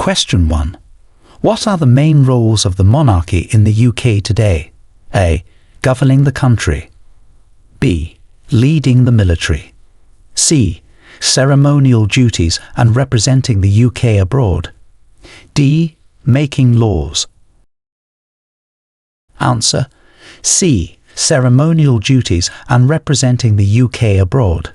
Question 1. What are the main roles of the monarchy in the UK today? A. Governing the country. B. Leading the military. C. Ceremonial duties and representing the UK abroad. D. Making laws. Answer: C. Ceremonial duties and representing the UK abroad.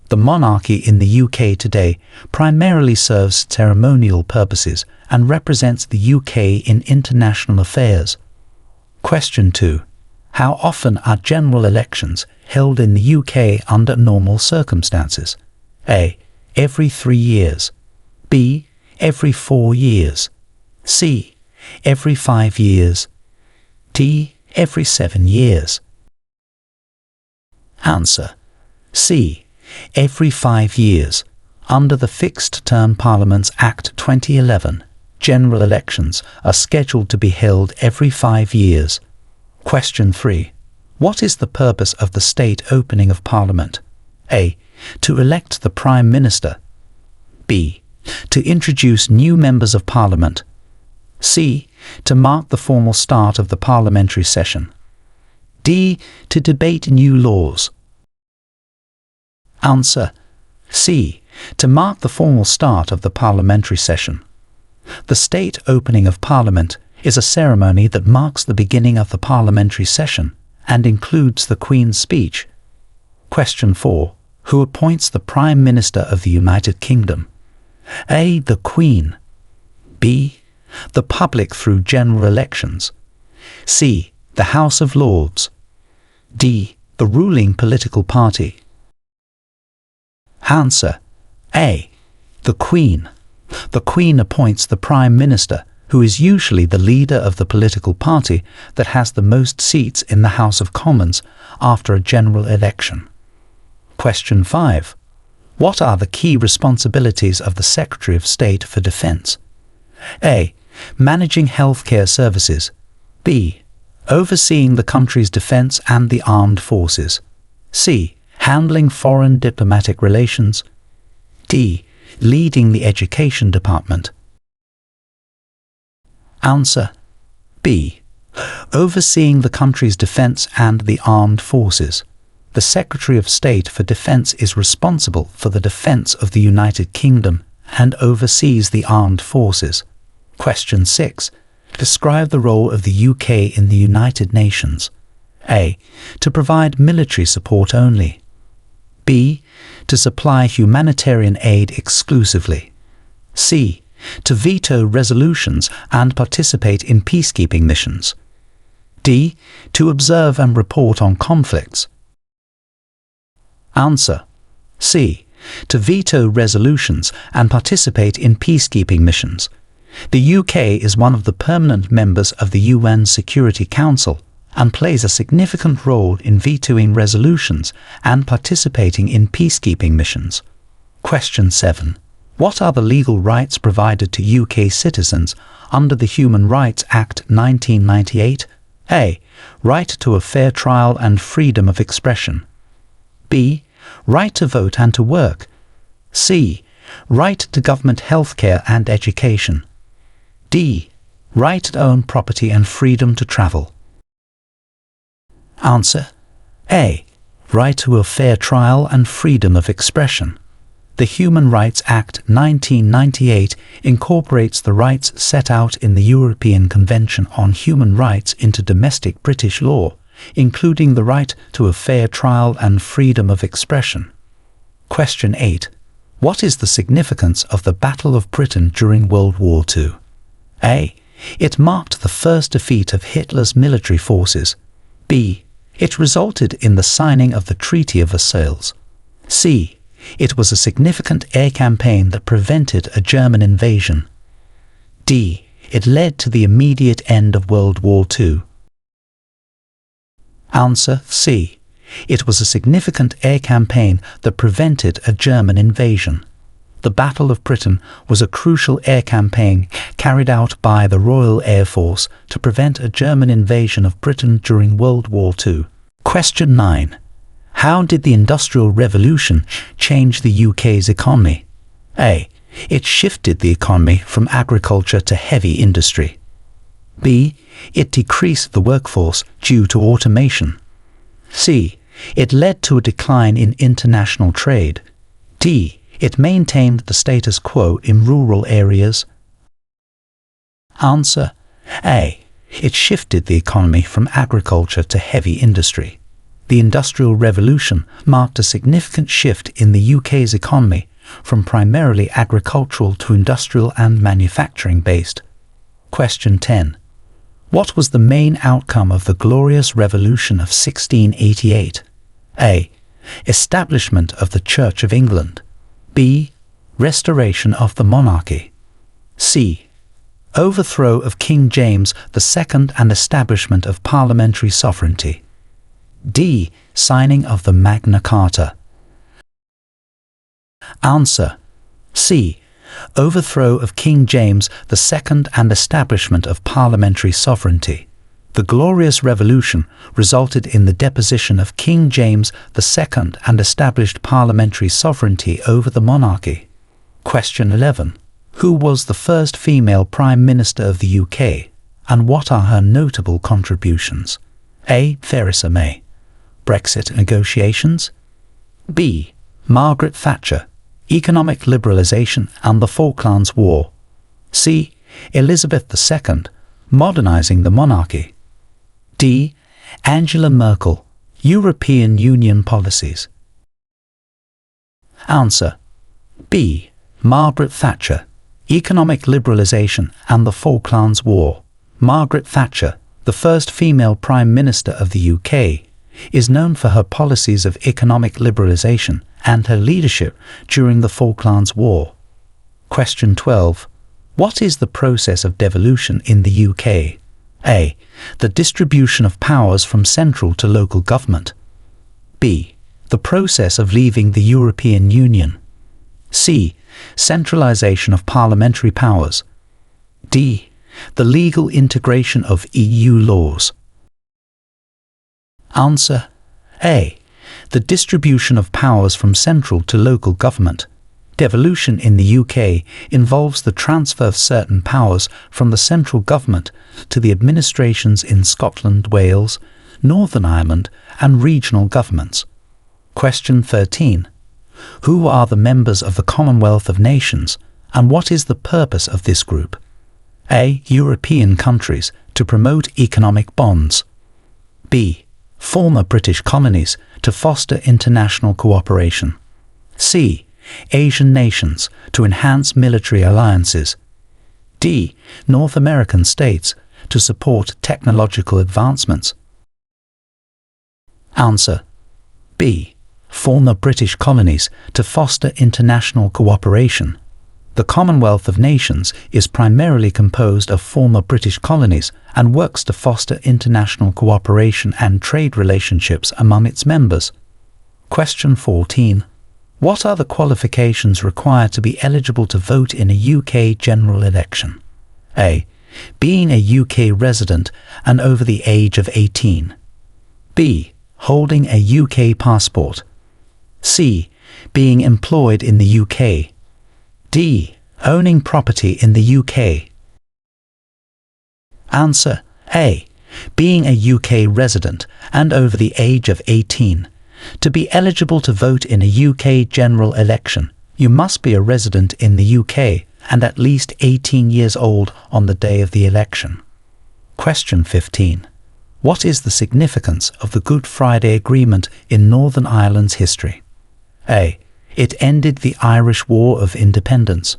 The monarchy in the UK today primarily serves ceremonial purposes and represents the UK in international affairs. Question 2. How often are general elections held in the UK under normal circumstances? A. Every 3 years. B. Every 4 years. C. Every 5 years. D. Every 7 years. Answer: C. Every 5 years. Under the Fixed Term Parliaments Act 2011, general elections are scheduled to be held every 5 years. Question 3. What is the purpose of the state opening of Parliament? A. To elect the Prime Minister. B. To introduce new members of Parliament. C. To mark the formal start of the parliamentary session. D. To debate new laws. Answer: C. To mark the formal start of the parliamentary session. The state opening of Parliament is a ceremony that marks the beginning of the parliamentary session and includes the Queen's speech. Question 4. Who appoints the Prime Minister of the United Kingdom? A. The Queen. B. The public through general elections. C. The House of Lords. D. The ruling political party. Answer: A. The Queen. The Queen appoints the Prime Minister, who is usually the leader of the political party that has the most seats in the House of Commons after a general election. Question 5. What are the key responsibilities of the Secretary of State for Defence? A. Managing healthcare services. B. Overseeing the country's defence and the armed forces. C. Handling foreign diplomatic relations. D. Leading the education department. Answer: B. Overseeing the country's defence and the armed forces. The Secretary of State for Defence is responsible for the defence of the United Kingdom and oversees the armed forces. Question 6. Describe the role of the UK in the United Nations. A. To provide military support only. B. To supply humanitarian aid exclusively. C. To veto resolutions and participate in peacekeeping missions. D. To observe and report on conflicts. Answer: C. To veto resolutions and participate in peacekeeping missions. The UK is one of the permanent members of the UN Security Council and plays a significant role in vetoing resolutions and participating in peacekeeping missions. Question 7. What are the legal rights provided to UK citizens under the Human Rights Act 1998? A. Right to a fair trial and freedom of expression. B. Right to vote and to work. C. Right to government healthcare and education. D. Right to own property and freedom to travel. Answer: A. Right to a fair trial and freedom of expression. The Human Rights Act 1998 incorporates the rights set out in the European Convention on Human Rights into domestic British law, including the right to a fair trial and freedom of expression. Question 8. What is the significance of the Battle of Britain during World War II? A. It marked the first defeat of Hitler's military forces. B. It resulted in the signing of the Treaty of Versailles. C. It was a significant air campaign that prevented a German invasion. D. It led to the immediate end of World War II. Answer: C. It was a significant air campaign that prevented a German invasion. The Battle of Britain was a crucial air campaign carried out by the Royal Air Force to prevent a German invasion of Britain during World War II. Question 9. How did the Industrial Revolution change the UK's economy? A. It shifted the economy from agriculture to heavy industry. B. It decreased the workforce due to automation. C. It led to a decline in international trade. D. It maintained the status quo in rural areas. Answer A. It shifted the economy from agriculture to heavy industry. The Industrial Revolution marked a significant shift in the UK's economy from primarily agricultural to industrial and manufacturing-based. Question 10. What was the main outcome of the Glorious Revolution of 1688? A. Establishment of the Church of England. B. Restoration of the monarchy. C. Overthrow of King James II and establishment of parliamentary sovereignty. D. Signing of the Magna Carta. Answer C. Overthrow of King James II and establishment of parliamentary sovereignty. The Glorious Revolution resulted in the deposition of King James II and established parliamentary sovereignty over the monarchy. Question 11. Who was the first female Prime Minister of the UK, and what are her notable contributions? A. Theresa May. Brexit negotiations. B. Margaret Thatcher. Economic liberalisation and the Falklands War. C. Elizabeth II. Modernising the monarchy. D. Angela Merkel. European Union policies. Answer B. Margaret Thatcher. Economic liberalisation and the Falklands War. Margaret Thatcher, the first female Prime Minister of the UK, is known for her policies of economic liberalisation and her leadership during the Falklands War. Question 12. What is the process of devolution in the UK? A. The distribution of powers from central to local government. B. The process of leaving the European Union. C. Centralisation of parliamentary powers. D. The legal integration of EU laws. Answer A. The distribution of powers from central to local government. Devolution in the UK involves the transfer of certain powers from the central government to the administrations in Scotland, Wales, Northern Ireland and regional governments. Question 13. Who are the members of the Commonwealth of Nations, and what is the purpose of this group? A. European countries to promote economic bonds. B. Former British colonies to foster international cooperation. C. Asian nations to enhance military alliances. D. North American states to support technological advancements. Answer B. Former British colonies to foster international cooperation. The Commonwealth of Nations is primarily composed of former British colonies and works to foster international cooperation and trade relationships among its members. Question 14. What are the qualifications required to be eligible to vote in a UK general election? A. Being a UK resident and over the age of 18. B. Holding a UK passport. C. Being employed in the UK. D. Owning property in the UK. Answer A. Being a UK resident and over the age of 18. To be eligible to vote in a UK general election, you must be a resident in the UK and at least 18 years old on the day of the election. Question 15. What is the significance of the Good Friday Agreement in Northern Ireland's history? A. It ended the Irish War of Independence.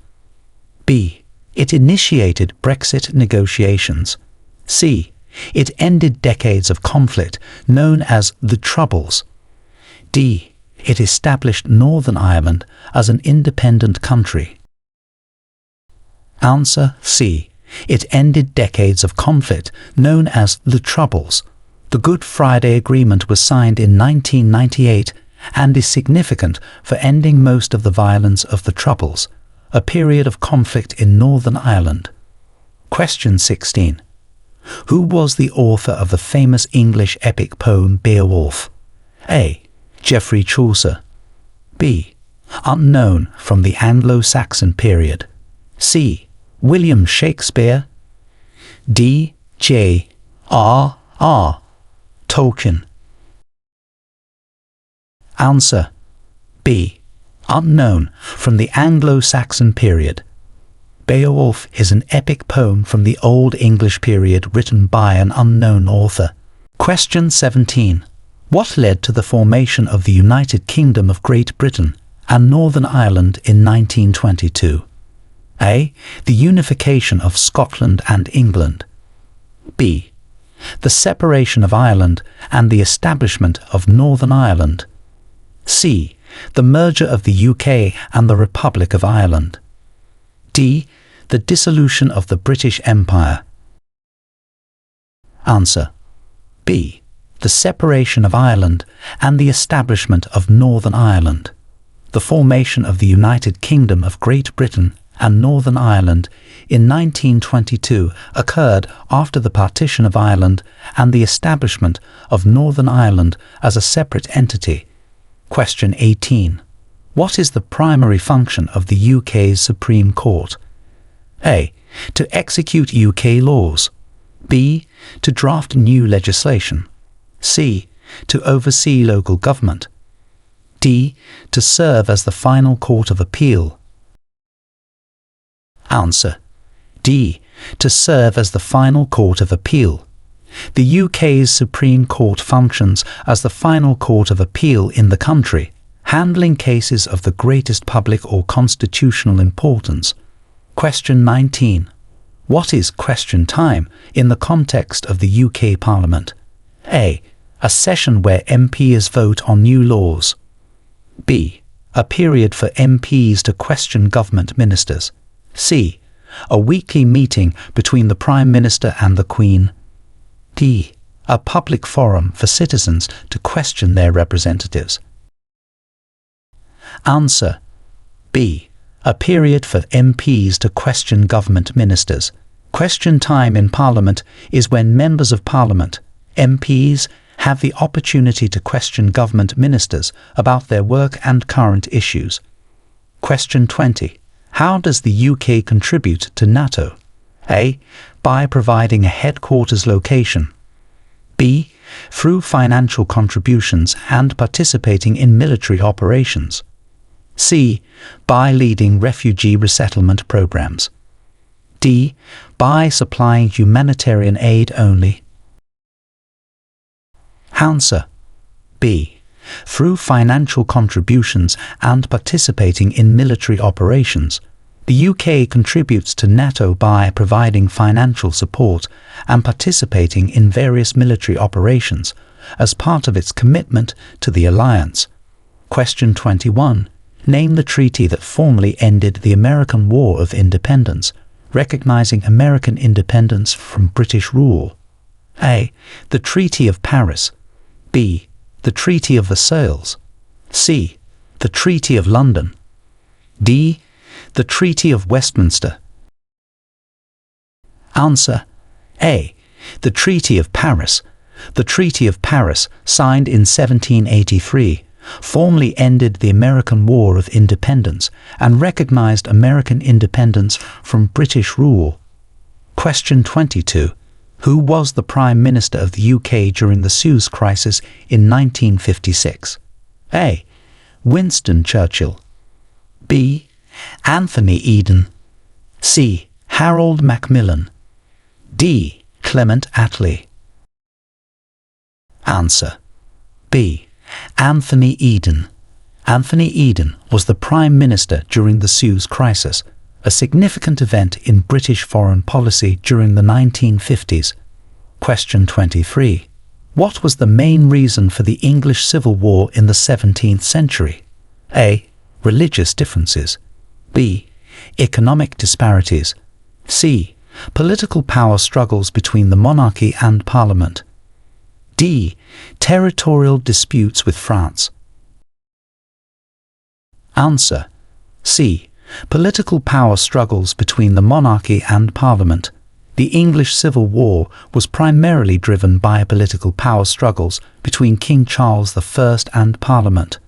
B. It initiated Brexit negotiations. C. It ended decades of conflict known as the Troubles. D. It established Northern Ireland as an independent country. Answer C. It ended decades of conflict known as the Troubles. The Good Friday Agreement was signed in 1998 and is significant for ending most of the violence of the Troubles, a period of conflict in Northern Ireland. Question 16. Who was the author of the famous English epic poem Beowulf? A. Geoffrey Chaucer. B. Unknown from the Anglo-Saxon period. C. William Shakespeare. D. J. R. R. Tolkien. Answer B. Unknown from the Anglo-Saxon period. Beowulf is an epic poem from the Old English period written by an unknown author. Question 17. What led to the formation of the United Kingdom of Great Britain and Northern Ireland in 1922? A. The unification of Scotland and England. B. The separation of Ireland and the establishment of Northern Ireland. C. The merger of the UK and the Republic of Ireland. D. The dissolution of the British Empire. Answer B. The separation of Ireland and the establishment of Northern Ireland. The formation of the United Kingdom of Great Britain and Northern Ireland in 1922 occurred after the partition of Ireland and the establishment of Northern Ireland as a separate entity. Question 18. What is the primary function of the UK's Supreme Court? A. To execute UK laws. B. To draft new legislation. C. To oversee local government. D. To serve as the final court of appeal. Answer D. To serve as the final court of appeal. The UK's Supreme Court functions as the final court of appeal in the country, handling cases of the greatest public or constitutional importance. Question 19. What is question time in the context of the UK Parliament? A. A session where MPs vote on new laws. B. A period for MPs to question government ministers. C. A weekly meeting between the Prime Minister and the Queen. D. A public forum for citizens to question their representatives. Answer B. A period for MPs to question government ministers. Question time in Parliament is when members of Parliament, MPs, have the opportunity to question government ministers about their work and current issues. Question 20. How does the UK contribute to NATO? A. By providing a headquarters location. B. Through financial contributions and participating in military operations. C. By leading refugee resettlement programs. D. By supplying humanitarian aid only. Answer B. Through financial contributions and participating in military operations. The UK contributes to NATO by providing financial support and participating in various military operations as part of its commitment to the alliance. Question 21. Name the treaty that formally ended the American War of Independence, recognizing American independence from British rule. A. The Treaty of Paris. B. The Treaty of Versailles. C. The Treaty of London. D. The Treaty of Westminster. Answer A. The Treaty of Paris. The Treaty of Paris, signed in 1783, formally ended the American War of Independence and recognized American independence from British rule. Question 22. Who was the Prime Minister of the UK during the Suez Crisis in 1956? A. Winston Churchill. B. Anthony Eden. C. Harold Macmillan. D. Clement Attlee. Answer B. Anthony Eden. Anthony Eden was the Prime Minister during the Suez Crisis, a significant event in British foreign policy during the 1950s. Question 23. What was the main reason for the English Civil War in the 17th century? A. Religious differences. B. Economic disparities. C. Political power struggles between the monarchy and Parliament. D. Territorial disputes with France. Answer C. Political power struggles between the monarchy and Parliament. The English Civil War was primarily driven by political power struggles between King Charles I and Parliament.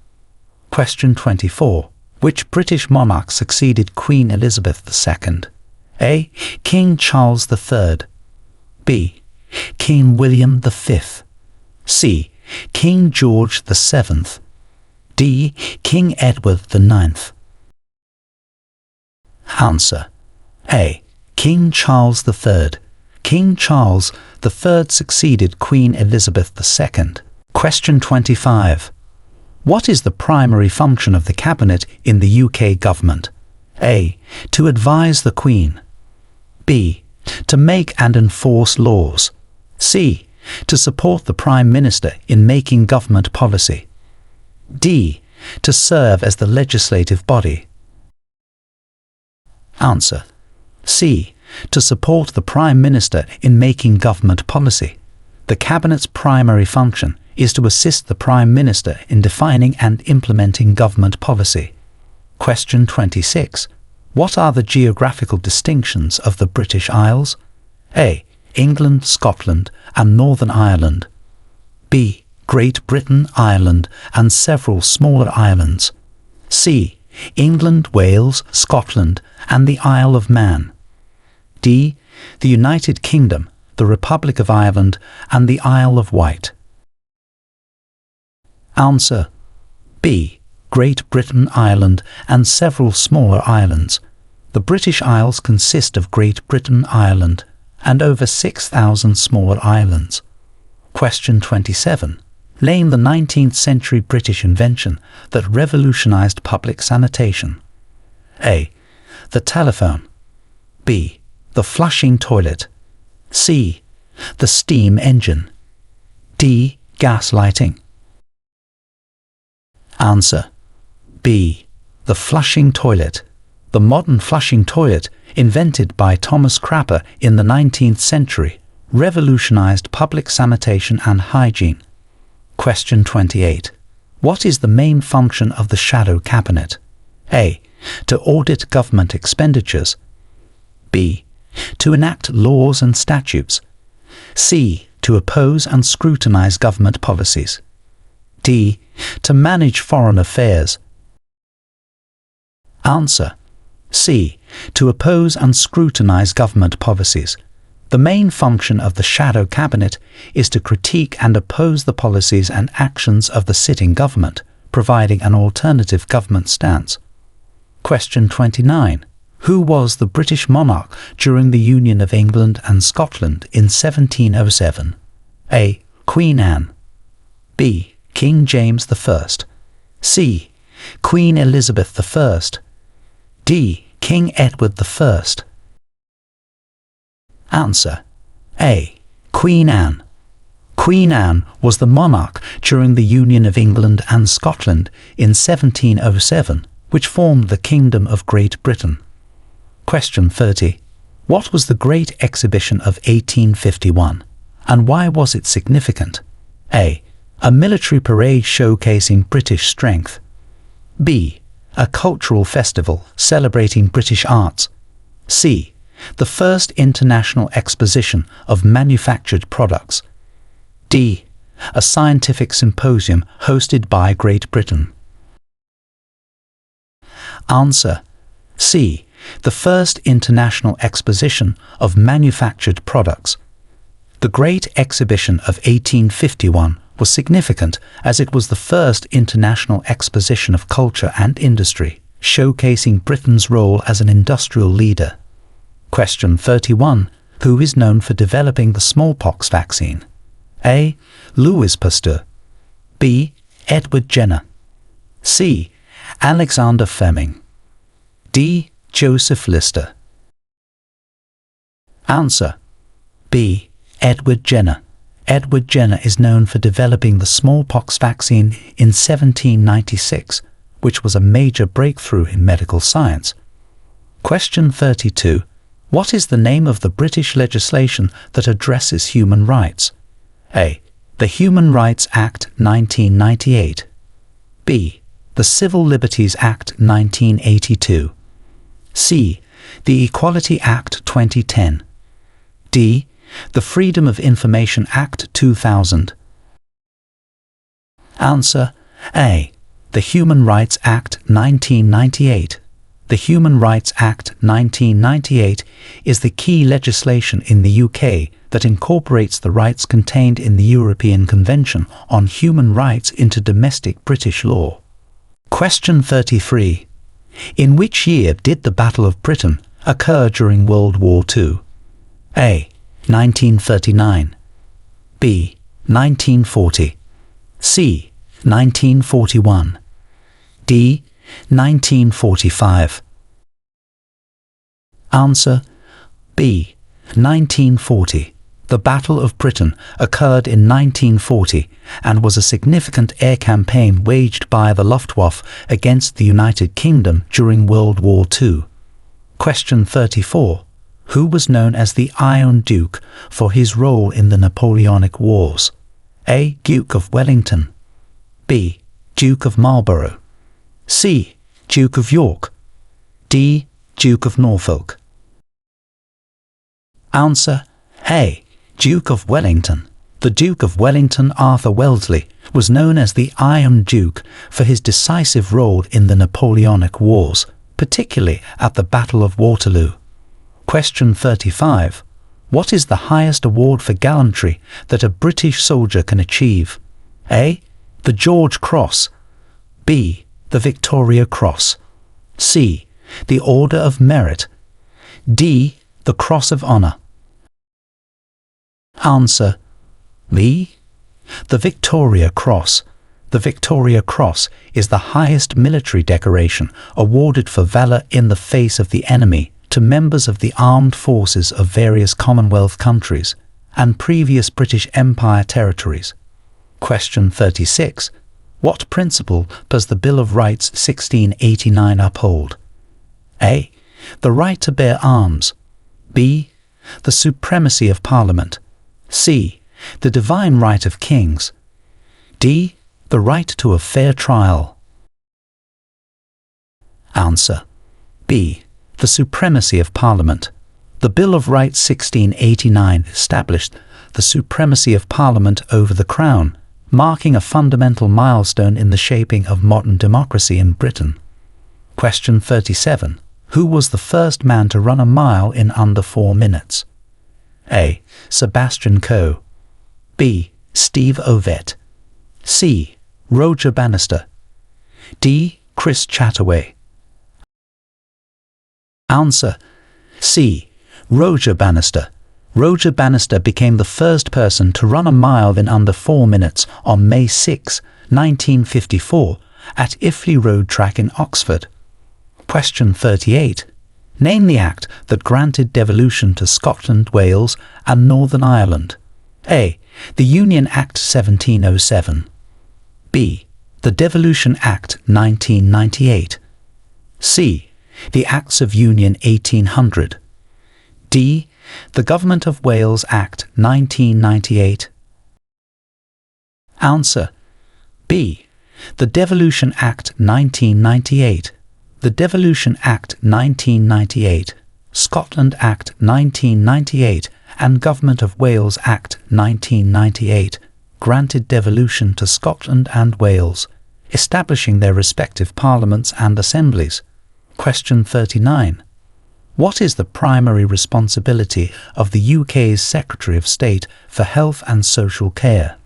Question 24. Which British monarch succeeded Queen Elizabeth II? A. King Charles III. B. King William V. C. King George VII. D. King Edward IX. Answer: A. King Charles III. King Charles III succeeded Queen Elizabeth II. Question 25. What is the primary function of the Cabinet in the UK government? A. To advise the Queen. B. To make and enforce laws. C. To support the Prime Minister in making government policy. D. To serve as the legislative body. Answer: C. To support the Prime Minister in making government policy. The Cabinet's primary function is to assist the Prime Minister in defining and implementing government policy. Question 26. What are the geographical distinctions of the British Isles? A. England, Scotland, and Northern Ireland. B. Great Britain, Ireland, and several smaller islands. C. England, Wales, Scotland, and the Isle of Man. D. The United Kingdom, the Republic of Ireland, and the Isle of Wight. Answer: B. Great Britain, Ireland, and several smaller islands. The British Isles consist of Great Britain, Ireland, and over 6,000 smaller islands. Question 27. Name the 19th century British invention that revolutionized public sanitation. A. The telephone. B. The flushing toilet. C. The steam engine. D. Gas lighting. Answer: B. The flushing toilet. The modern flushing toilet, invented by Thomas Crapper in the 19th century, revolutionized public sanitation and hygiene. Question 28. What is the main function of the shadow cabinet? A. To audit government expenditures. B. To enact laws and statutes. C. To oppose and scrutinize government policies. D. To manage foreign affairs. Answer: C. To oppose and scrutinize government policies. The main function of the shadow cabinet is to critique and oppose the policies and actions of the sitting government, providing an alternative government stance. Question 29. Who was the British monarch during the Union of England and Scotland in 1707? A. Queen Anne. B. King James I. C. Queen Elizabeth I. D. King Edward I. Answer: A. Queen Anne. Queen Anne was the monarch during the Union of England and Scotland in 1707, which formed the Kingdom of Great Britain. Question 30. What was the Great Exhibition of 1851, and why was it significant? A. A military parade showcasing British strength. B. A cultural festival celebrating British arts. C. The first international exposition of manufactured products. D. A scientific symposium hosted by Great Britain. Answer: C. The first international exposition of manufactured products. The Great Exhibition of 1851 was significant as it was the first international exposition of culture and industry, showcasing Britain's role as an industrial leader. Question 31. Who is known for developing the smallpox vaccine? A. Louis Pasteur. B. Edward Jenner. C. Alexander Fleming. D. Joseph Lister. Answer: B. Edward Jenner. Edward Jenner is known for developing the smallpox vaccine in 1796, which was a major breakthrough in medical science. Question 32. What is the name of the British legislation that addresses human rights? A. The Human Rights Act 1998. B. The Civil Liberties Act 1982. C. The Equality Act 2010. D. The Freedom of Information Act 2000. Answer: A. The Human Rights Act 1998. The Human Rights Act 1998 is the key legislation in the UK that incorporates the rights contained in the European Convention on Human Rights into domestic British law. Question 33. In which year did the Battle of Britain occur during World War II? A. 1939. B. 1940. C. 1941. D. 1945. Answer B. 1940. The Battle of Britain occurred in 1940 and was a significant air campaign waged by the Luftwaffe against the United Kingdom during World War II. Question 34. Who was known as the Iron Duke for his role in the Napoleonic Wars? A. Duke of Wellington. B. Duke of Marlborough. C. Duke of York. D. Duke of Norfolk. Answer A. Duke of Wellington. The Duke of Wellington, Arthur Wellesley, was known as the Iron Duke for his decisive role in the Napoleonic Wars, particularly at the Battle of Waterloo. Question 35. What is the highest award for gallantry that a British soldier can achieve? A. The George Cross. B. The Victoria Cross. C. The Order of Merit. D. The Cross of Honour. Answer B. The Victoria Cross. The Victoria Cross is the highest military decoration awarded for valour in the face of the enemy to members of the armed forces of various Commonwealth countries and previous British Empire territories. Question 36. What principle does the Bill of Rights 1689 uphold? A. The right to bear arms. B. The supremacy of Parliament. C. The divine right of kings. D. The right to a fair trial. Answer B. The supremacy of Parliament. The Bill of Rights 1689 established the supremacy of Parliament over the Crown, marking a fundamental milestone in the shaping of modern democracy in Britain. Question 37. Who was the first man to run a mile in under 4 minutes? A. Sebastian Coe. B. Steve Ovett. C. Roger Bannister. D. Chris Chataway. Answer C. Roger Bannister. Roger Bannister became the first person to run a mile in under 4 minutes on May 6, 1954 at Iffley Road Track in Oxford. Question 38. Name the Act that granted devolution to Scotland, Wales and Northern Ireland. A. The Union Act 1707. B. The Devolution Act 1998. C. The Acts of Union 1800. D. The Government of Wales Act 1998. Answer B. The Devolution Act 1998. The Devolution Act 1998, Scotland Act 1998 and Government of Wales Act 1998 granted devolution to Scotland and Wales, establishing their respective parliaments and assemblies. Question 39. What is the primary responsibility of the UK's Secretary of State for Health and Social Care?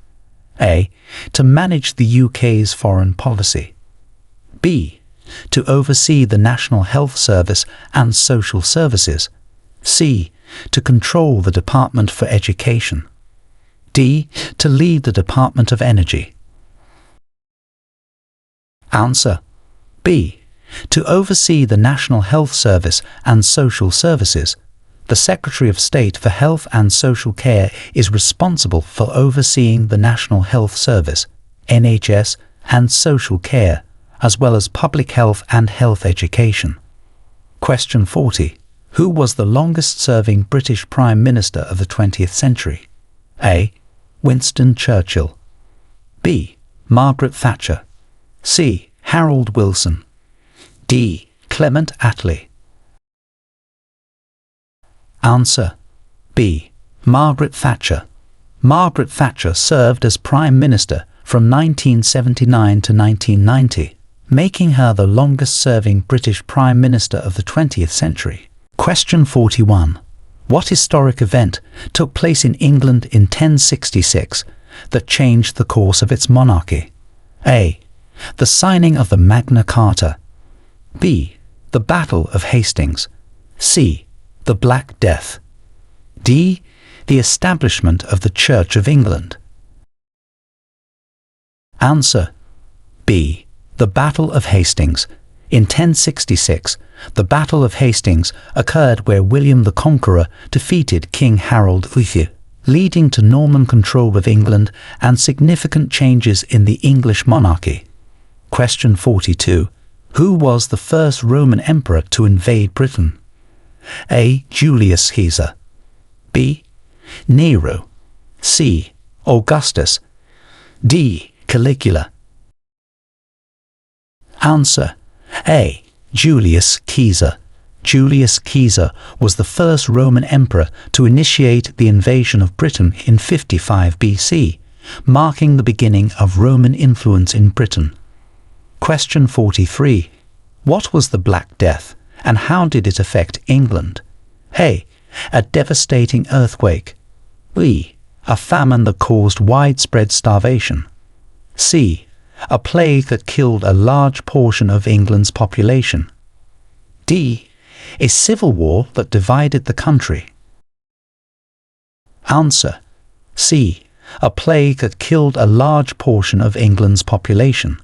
A. To manage the UK's foreign policy. B. To oversee the National Health Service and Social Services. C. To control the Department for Education. D. To lead the Department of Energy. Answer B. To oversee the National Health Service and Social Services. The Secretary of State for Health and Social Care is responsible for overseeing the National Health Service, NHS, and social care, as well as public health and health education. Question 40. Who was the longest-serving British Prime Minister of the 20th century? A. Winston Churchill. B. Margaret Thatcher. C. Harold Wilson. D. Clement Attlee. Answer B. Margaret Thatcher. Margaret Thatcher served as Prime Minister from 1979 to 1990, making her the longest-serving British Prime Minister of the 20th century. Question 41. What historic event took place in England in 1066 that changed the course of its monarchy? A. The signing of the Magna Carta. B. The Battle of Hastings. C. The Black Death. D. The establishment of the Church of England. Answer. B. The Battle of Hastings. In 1066, the Battle of Hastings occurred where William the Conqueror defeated King Harold III, leading to Norman control of England and significant changes in the English monarchy. Question 42. Who was the first Roman emperor to invade Britain? A. Julius Caesar. B. Nero. C. Augustus. D. Caligula. Answer. A. Julius Caesar. Julius Caesar was the first Roman emperor to initiate the invasion of Britain in 55 BC, marking the beginning of Roman influence in Britain. Question 43. What was the Black Death, and how did it affect England? A. A devastating earthquake. B. A famine that caused widespread starvation. C. A plague that killed a large portion of England's population. D. A civil war that divided the country. Answer. C. A plague that killed a large portion of England's population.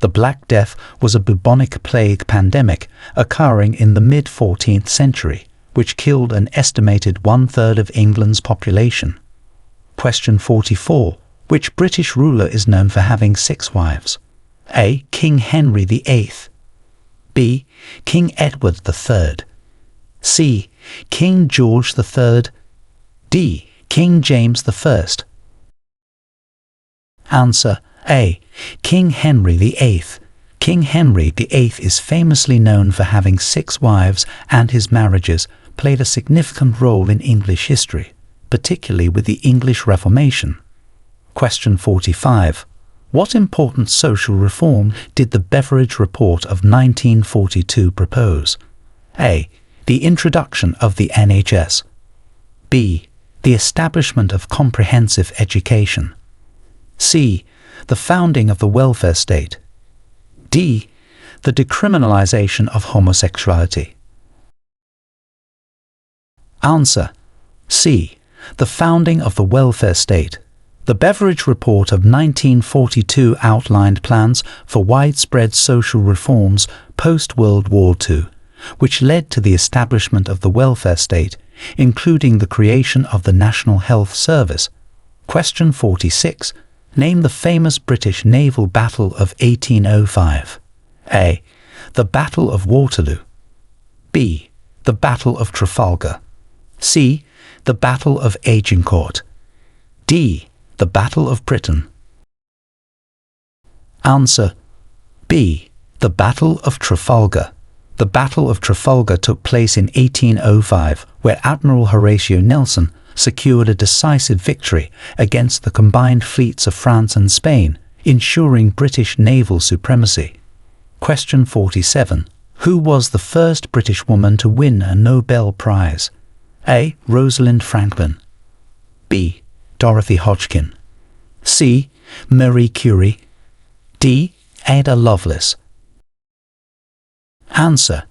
The Black Death was a bubonic plague pandemic occurring in the mid-14th century, which killed an estimated one-third of England's population. Question 44. Which British ruler is known for having 6 wives? A. King Henry VIII. B. King Edward III. C. King George III. D. King James I. Answer. A. King Henry VIII. King Henry VIII is famously known for having 6 wives, and his marriages played a significant role in English history, particularly with the English Reformation. Question 45. What important social reform did the Beveridge Report of 1942 propose? A. The introduction of the NHS. B. The establishment of comprehensive education. C. The founding of the welfare state. D. The decriminalization of homosexuality. Answer. C. The founding of the welfare state. The Beveridge Report of 1942 outlined plans for widespread social reforms post-World War II, which led to the establishment of the welfare state, including the creation of the National Health Service. Question 46. Name the famous British naval battle of 1805. A. The Battle of Waterloo. B. The Battle of Trafalgar. C. The Battle of Agincourt. D. The Battle of Britain. Answer. B. The Battle of Trafalgar. The Battle of Trafalgar took place in 1805, where Admiral Horatio Nelson secured a decisive victory against the combined fleets of France and Spain, ensuring British naval supremacy. Question 47. Who was the first British woman to win a Nobel Prize? A. Rosalind Franklin. B. Dorothy Hodgkin. C. Marie Curie. D. Ada Lovelace. Answer.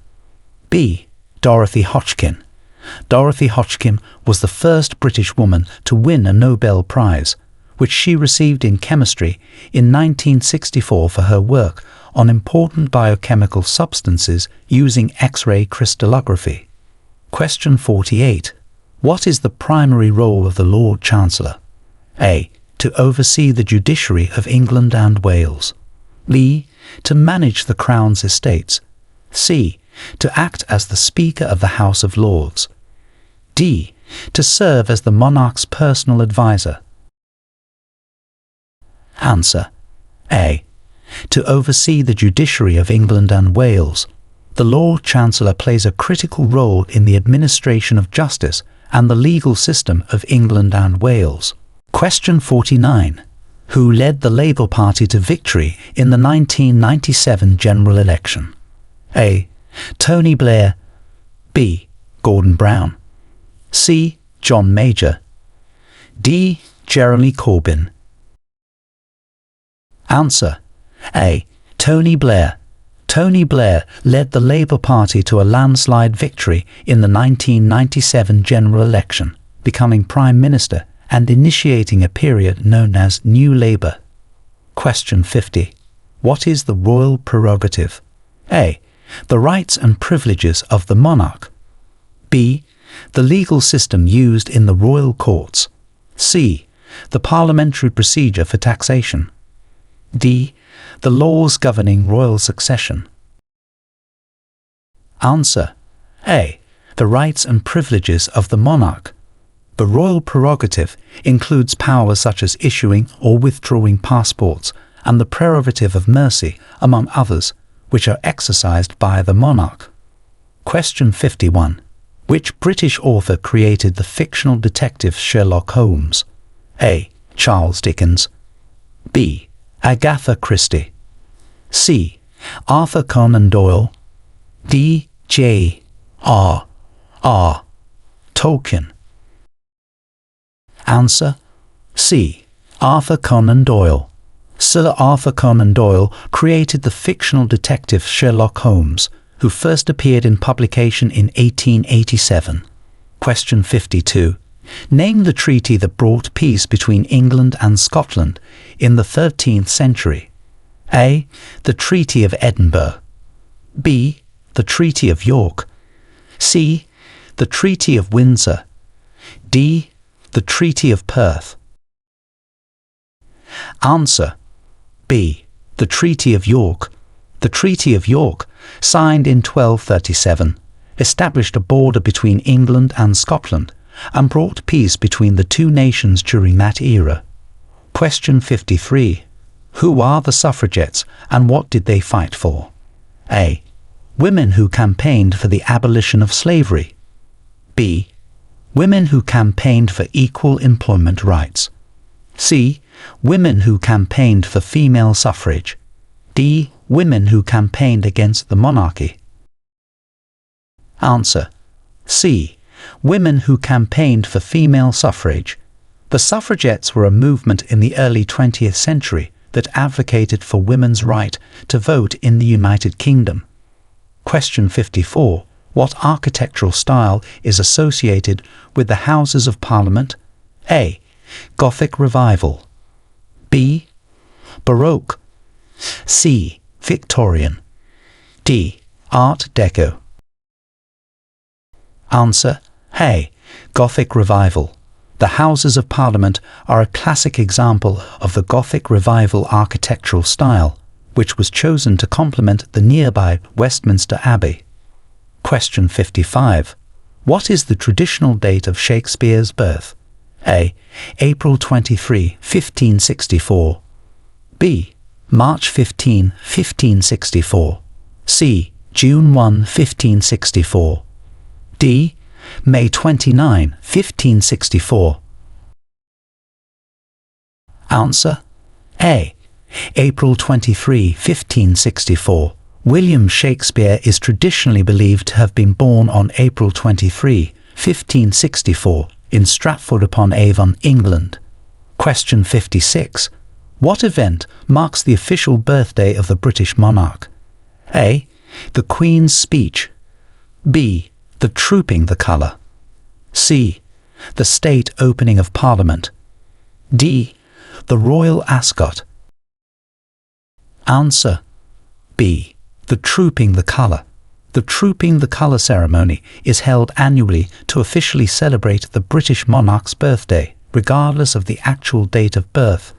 B. Dorothy Hodgkin. Dorothy Hodgkin was the first British woman to win a Nobel Prize, which she received in chemistry in 1964 for her work on important biochemical substances using X-ray crystallography. Question 48. What is the primary role of the Lord Chancellor? A. To oversee the judiciary of England and Wales. B. To manage the Crown's estates. C. To act as the Speaker of the House of Lords. D. To serve as the monarch's personal advisor. Answer. A. To oversee the judiciary of England and Wales. The Lord Chancellor plays a critical role in the administration of justice and the legal system of England and Wales. Question 49. Who led the Labour Party to victory in the 1997 general election? A. Tony Blair. B. Gordon Brown. C. John Major. D. Jeremy Corbyn. Answer: A. Tony Blair. Tony Blair led the Labour Party to a landslide victory in the 1997 general election, becoming Prime Minister and initiating a period known as New Labour. Question 50. What is the royal prerogative? A. The rights and privileges of the monarch. B. The legal system used in the royal courts. C. The parliamentary procedure for taxation. D. The laws governing royal succession. Answer: A. The rights and privileges of the monarch. The royal prerogative includes powers such as issuing or withdrawing passports and the prerogative of mercy, among others, which are exercised by the monarch. Question 51. Which British author created the fictional detective Sherlock Holmes? A. Charles Dickens. B. Agatha Christie. C. Arthur Conan Doyle. D. J. R. R. Tolkien. Answer: C. Arthur Conan Doyle. Sir Arthur Conan Doyle created the fictional detective Sherlock Holmes, who first appeared in publication in 1887. Question 52. Name the treaty that brought peace between England and Scotland in the 13th century. A. The Treaty of Edinburgh. B. The Treaty of York. C. The Treaty of Windsor. D. The Treaty of Perth. Answer: B. The Treaty of York. The Treaty of York, signed in 1237, established a border between England and Scotland and brought peace between the two nations during that era. Question 53. Who are the suffragettes and what did they fight for? A. Women who campaigned for the abolition of slavery. B. Women who campaigned for equal employment rights. C. Women who campaigned for female suffrage. D. Women who campaigned against the monarchy. Answer: C. Women who campaigned for female suffrage. The suffragettes were a movement in the early 20th century that advocated for women's right to vote in the United Kingdom. Question 54. What architectural style is associated with the Houses of Parliament? A. Gothic Revival. B. Baroque. C. Victorian. D. Art Deco. Answer: A. Gothic Revival. The Houses of Parliament are a classic example of the Gothic Revival architectural style, which was chosen to complement the nearby Westminster Abbey. Question 55. What is the traditional date of Shakespeare's birth? A. April 23, 1564. B. March 15, 1564. C. June 1, 1564. D. May 29, 1564. Answer: A. April 23, 1564. William Shakespeare is traditionally believed to have been born on April 23, 1564, in Stratford-upon-Avon, England. Question 56. What event marks the official birthday of the British monarch? A. The Queen's Speech. B. The Trooping the Colour. C. The State Opening of Parliament. D. The Royal Ascot. Answer: B. The Trooping the Colour. The Trooping the Colour ceremony is held annually to officially celebrate the British monarch's birthday, regardless of the actual date of birth.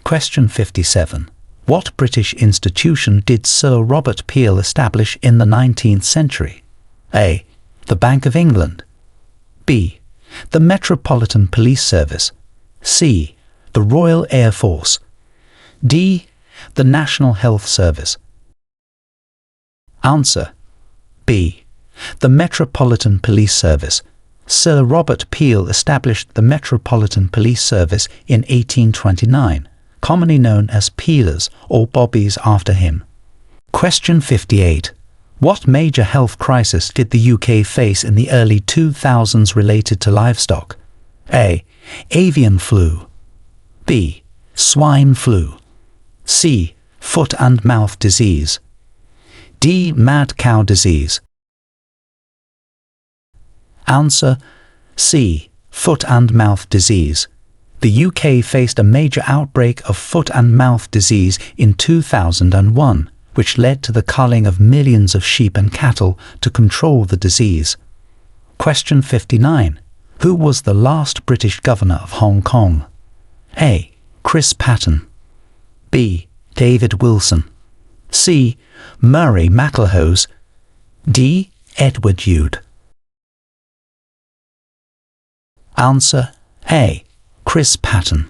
Question 57. What British institution did Sir Robert Peel establish in the 19th century? A. The Bank of England. B. The Metropolitan Police Service. C. The Royal Air Force. D. The National Health Service. Answer: B. The Metropolitan Police Service. Sir Robert Peel established the Metropolitan Police Service in 1829, commonly known as peelers or bobbies after him. Question 58. What major health crisis did the UK face in the early 2000s related to livestock? A. Avian flu. B. Swine flu. C. Foot and mouth disease. D. Mad cow disease. Answer C. Foot and mouth disease. The UK faced a major outbreak of foot and mouth disease in 2001, which led to the culling of millions of sheep and cattle to control the disease. Question 59. Who was the last British governor of Hong Kong? A. Chris Patten. B. David Wilson. C. Murray McIlhose. D. Edward Youde. Answer A. Chris Patten.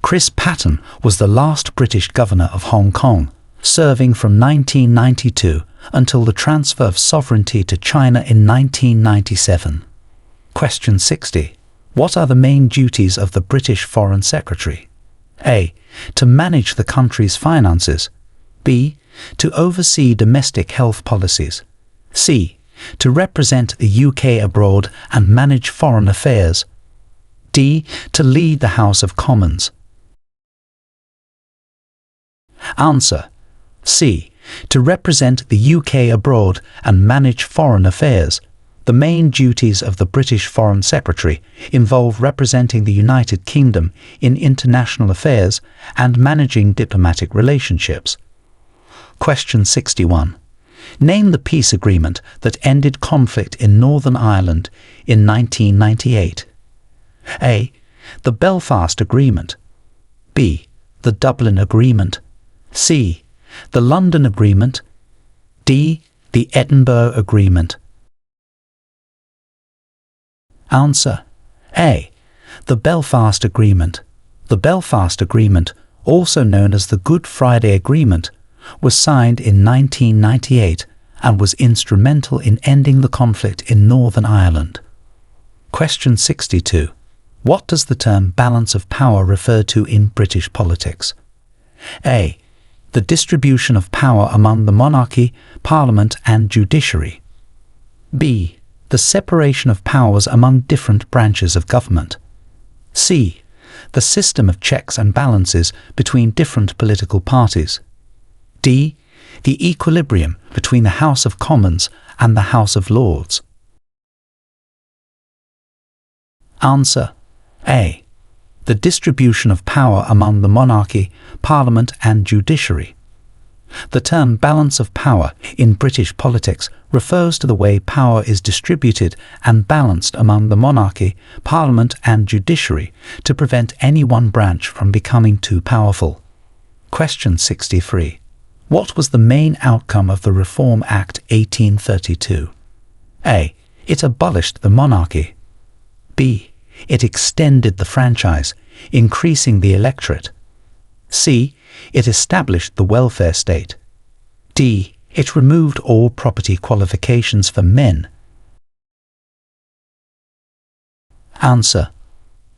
Chris Patten was the last British governor of Hong Kong, serving from 1992 until the transfer of sovereignty to China in 1997. Question 60. What are the main duties of the British Foreign Secretary? A. To manage the country's finances. B. To oversee domestic health policies. C. To represent the UK abroad and manage foreign affairs. D. To lead the House of Commons. Answer C. To represent the UK abroad and manage foreign affairs. The main duties of the British Foreign Secretary involve representing the United Kingdom in international affairs and managing diplomatic relationships. Question 61. Name the peace agreement that ended conflict in Northern Ireland in 1998. A. The Belfast Agreement. B. The Dublin Agreement. C. The London Agreement. D. The Edinburgh Agreement. Answer A. The Belfast Agreement. The Belfast Agreement, also known as the Good Friday Agreement, was signed in 1998 and was instrumental in ending the conflict in Northern Ireland. Question 62. What does the term balance of power refer to in British politics? A. The distribution of power among the monarchy, parliament and judiciary. B. The separation of powers among different branches of government. C. The system of checks and balances between different political parties. D. The equilibrium between the House of Commons and the House of Lords. Answer A. The distribution of power among the monarchy, parliament and judiciary. The term balance of power in British politics refers to the way power is distributed and balanced among the monarchy, parliament and judiciary to prevent any one branch from becoming too powerful. Question 63. What was the main outcome of the Reform Act 1832? A. It abolished the monarchy. B. It extended the franchise, increasing the electorate. C. It established the welfare state. D. It removed all property qualifications for men. Answer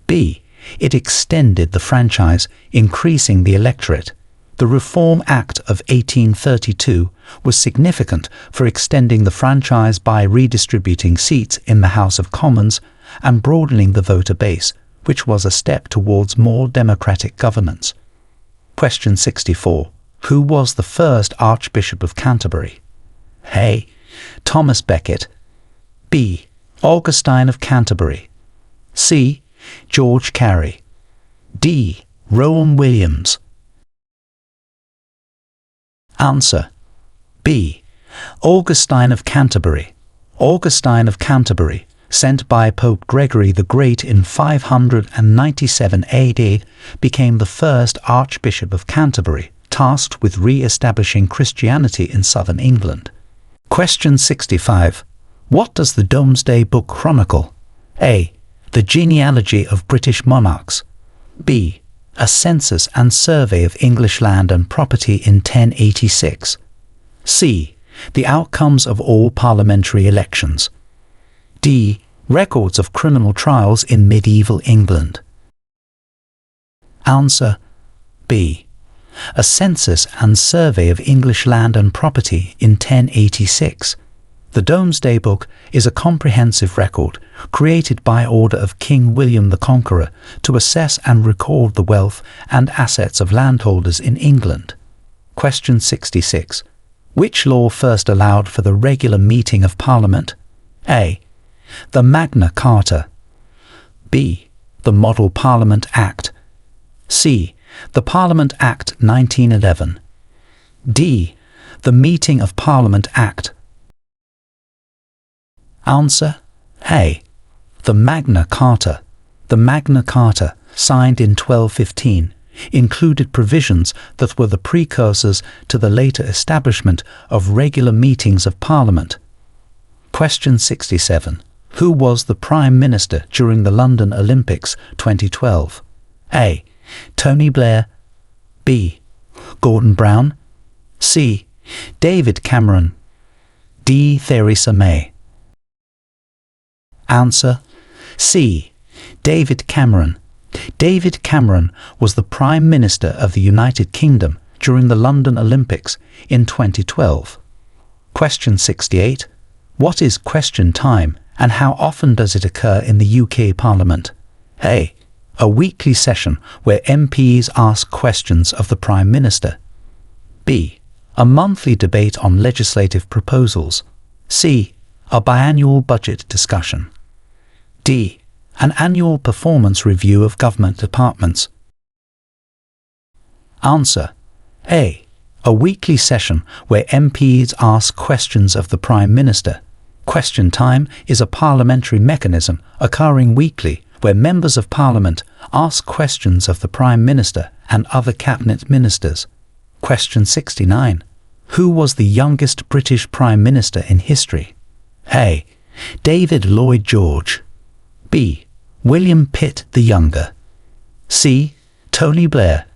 B. It extended the franchise, increasing the electorate. The Reform Act of 1832 was significant for extending the franchise by redistributing seats in the House of Commons and broadening the voter base, which was a step towards more democratic governance. Question 64. Who was the first Archbishop of Canterbury? A. Thomas Becket. B. Augustine of Canterbury. C. George Carey. D. Rowan Williams. Answer B. Augustine of Canterbury. Augustine of Canterbury, sent by Pope Gregory the Great in 597 AD, became the first Archbishop of Canterbury, tasked with re-establishing Christianity in southern England. Question 65. What does the Domesday Book chronicle? A. The genealogy of British monarchs. B. A census and survey of English land and property in 1086. C. The outcomes of all parliamentary elections. D. Records of criminal trials in medieval England. Answer B. A census and survey of English land and property in 1086. The Domesday Book is a comprehensive record created by order of King William the Conqueror to assess and record the wealth and assets of landholders in England. Question 66. Which law first allowed for the regular meeting of Parliament? A. The Magna Carta. B. The Model Parliament Act. C. The Parliament Act 1911. D. The Meeting of Parliament Act. Answer: A. The Magna Carta. The Magna Carta, signed in 1215, included provisions that were the precursors to the later establishment of regular meetings of Parliament. Question 67. Who was the Prime Minister during the London Olympics 2012? A. Tony Blair. B. Gordon Brown. C. David Cameron. D. Theresa May. Answer: C. David Cameron. David Cameron was the Prime Minister of the United Kingdom during the London Olympics in 2012. Question 68. What is question time and how often does it occur in the UK Parliament? A. A weekly session where MPs ask questions of the Prime Minister. B. A monthly debate on legislative proposals. C. A biannual budget discussion. D. An annual performance review of government departments. Answer: A. A weekly session where MPs ask questions of the Prime Minister. Question time is a parliamentary mechanism occurring weekly where members of Parliament ask questions of the Prime Minister and other cabinet ministers. Question 69. Who was the youngest British Prime Minister in history? A. David Lloyd George. B. William Pitt the Younger. C. Tony Blair.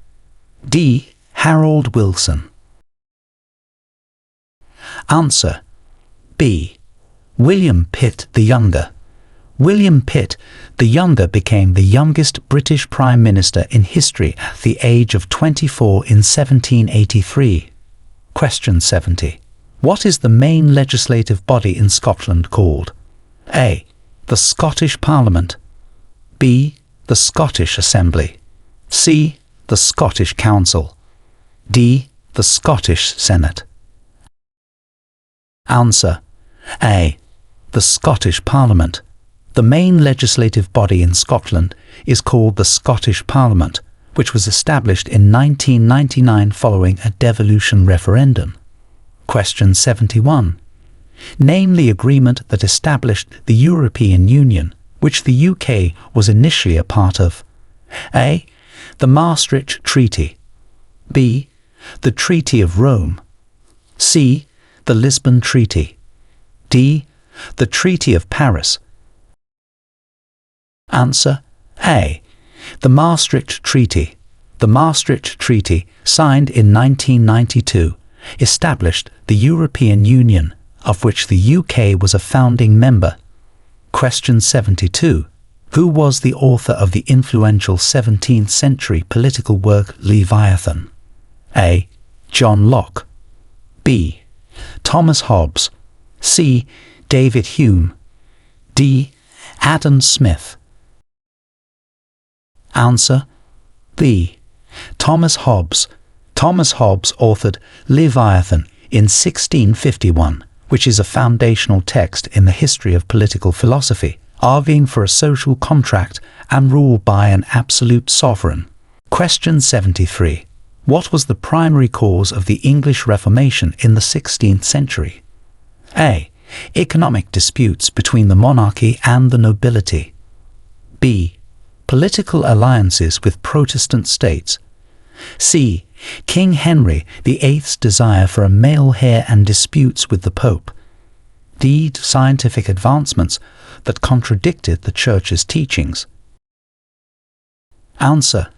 D. Harold Wilson. Answer: B. William Pitt the Younger. William Pitt the Younger became the youngest British Prime Minister in history at the age of 24 in 1783. Question 70. What is the main legislative body in Scotland called? A. The Scottish Parliament. B. The Scottish Assembly. C. The Scottish Council. D. The Scottish Senate. Answer: A. The Scottish Parliament. The main legislative body in Scotland is called the Scottish Parliament, which was established in 1999 following a devolution referendum. Question 71. Name the agreement that established the European Union, which the UK was initially a part of. A. The Maastricht Treaty. B. The Treaty of Rome. C. The Lisbon Treaty. D. The Treaty of Paris. Answer: A. The Maastricht Treaty. The Maastricht Treaty, signed in 1992, established the European Union, of which the UK was a founding member. Question 72. Who was the author of the influential 17th century political work Leviathan? A. John Locke. B. Thomas Hobbes. C. David Hume. D. Adam Smith. Answer: B. Thomas Hobbes. Thomas Hobbes authored Leviathan in 1651, which is a foundational text in the history of political philosophy, arguing for a social contract and rule by an absolute sovereign. Question 73. What was the primary cause of the English Reformation in the 16th century? A. Economic disputes between the monarchy and the nobility. B. Political alliances with Protestant states. C. King Henry VIII's desire for a male heir and disputes with the Pope. D. Scientific advancements that contradicted the Church's teachings. Answer: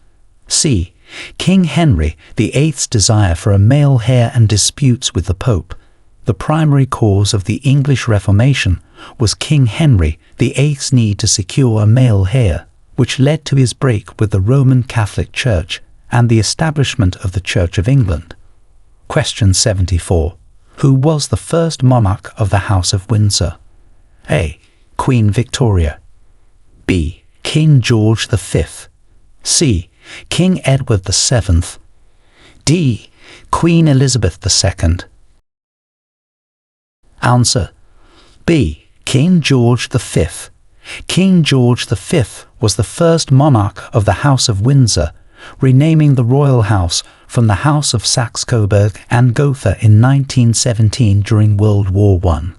C. King Henry VIII's desire for a male heir and disputes with the Pope. The primary cause of the English Reformation was King Henry VIII's need to secure a male heir, which led to his break with the Roman Catholic Church and the establishment of the Church of England. Question 74. Who was the first monarch of the House of Windsor? A. Queen Victoria. B. King George V. C. King Edward VII. D. Queen Elizabeth II. Answer: B. King George V. King George V was the first monarch of the House of Windsor, renaming the royal house from the House of Saxe-Coburg and Gotha in 1917 during World War I.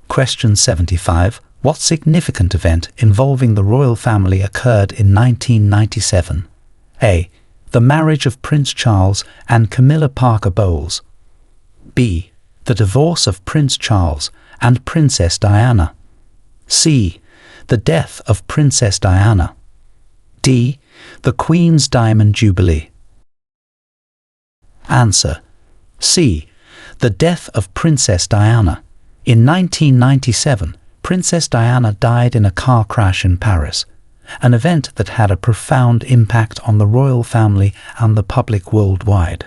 Question 75. What significant event involving the royal family occurred in 1997? A. The marriage of Prince Charles and Camilla Parker Bowles. B. The divorce of Prince Charles and Princess Diana. C. The death of Princess Diana. D. The Queen's Diamond Jubilee. Answer: C. The death of Princess Diana. In 1997, Princess Diana died in a car crash in Paris, an event that had a profound impact on the royal family and the public worldwide.